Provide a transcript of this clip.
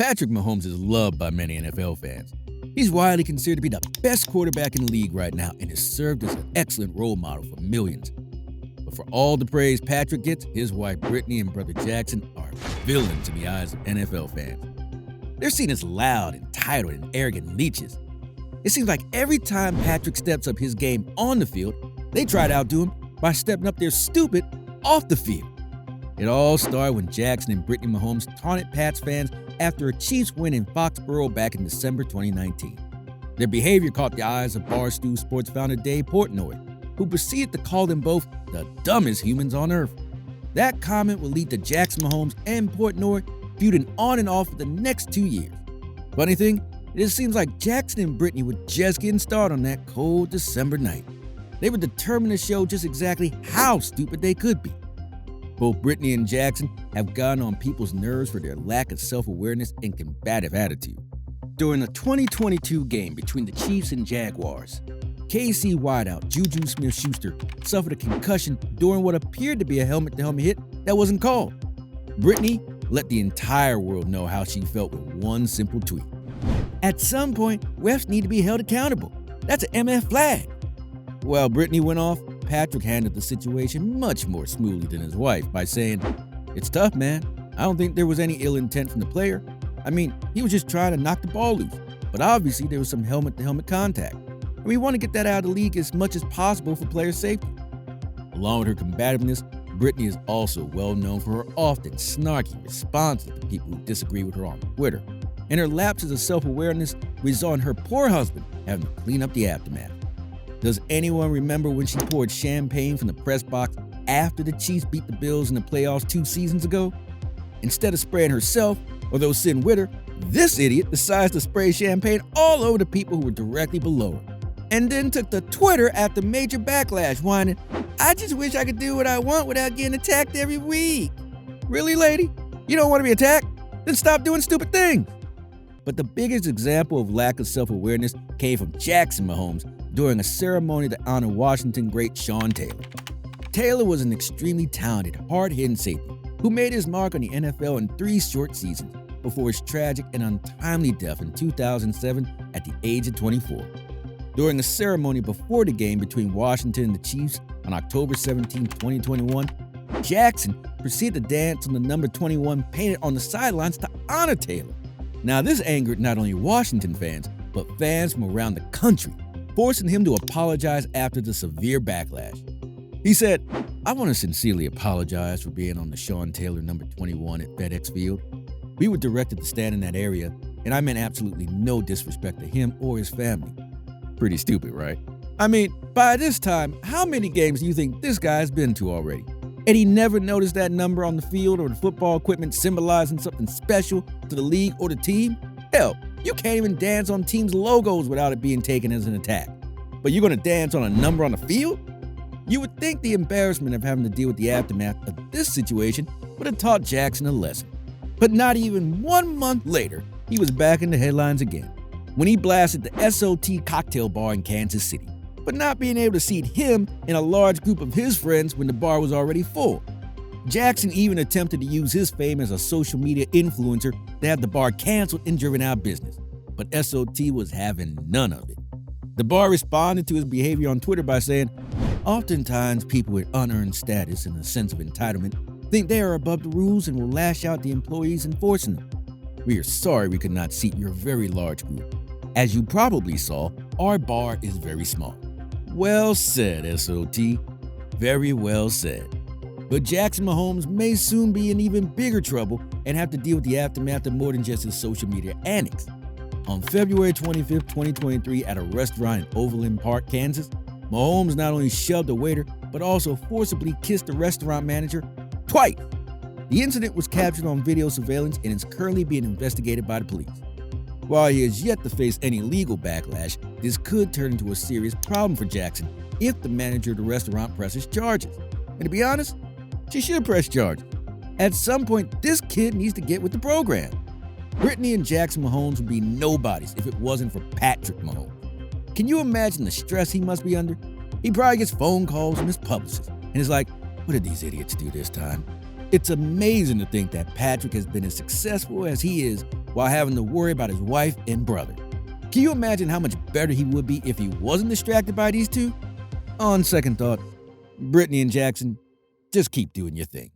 Patrick Mahomes is loved by many NFL fans. He's widely considered to be the best quarterback in the league right now and has served as an excellent role model for millions. But for all the praise Patrick gets, his wife Brittany and brother Jackson are villains in the eyes of NFL fans. They're seen as loud, entitled, and arrogant leeches. It seems like every time Patrick steps up his game on the field, they try to outdo him by stepping up their stupid off the field. It all started when Jackson and Brittany Mahomes taunted Pats fans after a Chiefs win in Foxborough back in December 2019. Their behavior caught the eyes of Barstool Sports founder Dave Portnoy, who proceeded to call them both the dumbest humans on earth. That comment would lead to Jackson Mahomes and Portnoy feuding on and off for the next 2 years. Funny thing, it seems like Jackson and Brittany were just getting started on that cold December night. They were determined to show just exactly how stupid they could be. Both Brittany and Jackson have gotten on people's nerves for their lack of self-awareness and combative attitude. During the 2022 game between the Chiefs and Jaguars, KC wideout Juju Smith-Schuster suffered a concussion during what appeared to be a helmet-to-helmet hit that wasn't called. Brittany let the entire world know how she felt with one simple tweet. "At some point, refs need to be held accountable. That's an MF flag." While Brittany went off, Patrick handled the situation much more smoothly than his wife by saying, "It's tough, man. I don't think there was any ill intent from the player. I mean, he was just trying to knock the ball loose, but obviously there was some helmet-to-helmet contact. And we want to get that out of the league as much as possible for player safety." Along with her combativeness, Brittany is also well known for her often snarky responses to people who disagree with her on Twitter, and her lapses of self-awareness result in her poor husband having to clean up the aftermath. Does anyone remember when she poured champagne from the press box after the Chiefs beat the Bills in the playoffs 2 seasons ago? Instead of spraying herself or those sitting with her, this idiot decides to spray champagne all over the people who were directly below her, and then took to Twitter after major backlash, whining, "I just wish I could do what I want without getting attacked every week." Really, lady? You don't want to be attacked? Then stop doing stupid things. But the biggest example of lack of self-awareness came from Jackson Mahomes during a ceremony to honor Washington great Sean Taylor. Taylor was an extremely talented, hard-hitting safety who made his mark on the NFL in 3 short seasons before his tragic and untimely death in 2007 at the age of 24. During a ceremony before the game between Washington and the Chiefs on October 17, 2021, Jackson proceeded to dance on the number 21 painted on the sidelines to honor Taylor. Now, this angered not only Washington fans, but fans from around the country, forcing him to apologize after the severe backlash. He said, "I want to sincerely apologize for being on the Sean Taylor number 21 at FedEx Field. We were directed to stand in that area, and I meant absolutely no disrespect to him or his family." Pretty stupid, right? I mean, by this time, how many games do you think this guy's been to already? And he never noticed that number on the field or the football equipment symbolizing something special to the league or the team? Hell, you can't even dance on teams' logos without it being taken as an attack. But you're going to dance on a number on the field? You would think the embarrassment of having to deal with the aftermath of this situation would have taught Jackson a lesson. But not even 1 month later, he was back in the headlines again when he blasted the SOT cocktail bar in Kansas City, but not being able to seat him in a large group of his friends when the bar was already full. Jackson even attempted to use his fame as a social media influencer to have the bar canceled and driven out of business, but SOT was having none of it. The bar responded to his behavior on Twitter by saying, "Oftentimes people with unearned status and a sense of entitlement think they are above the rules and will lash out at the employees enforcing them. We are sorry we could not seat your very large group. As you probably saw, our bar is very small." Well said, SOT. Very well said. But Jackson Mahomes may soon be in even bigger trouble and have to deal with the aftermath of more than just his social media antics. On February 25, 2023, at a restaurant in Overland Park, Kansas, Mahomes not only shoved a waiter, but also forcibly kissed the restaurant manager twice. The incident was captured on video surveillance and is currently being investigated by the police. While he has yet to face any legal backlash, this could turn into a serious problem for Jackson if the manager of the restaurant presses charges. And to be honest, she should press charges. At some point, this kid needs to get with the program. Brittany and Jackson Mahomes would be nobodies if it wasn't for Patrick Mahomes. Can you imagine the stress he must be under? He probably gets phone calls from his publicist and is like, "What did these idiots do this time?" It's amazing to think that Patrick has been as successful as he is while having to worry about his wife and brother. Can you imagine how much better he would be if he wasn't distracted by these two? On second thought, Brittany and Jackson, just keep doing your thing.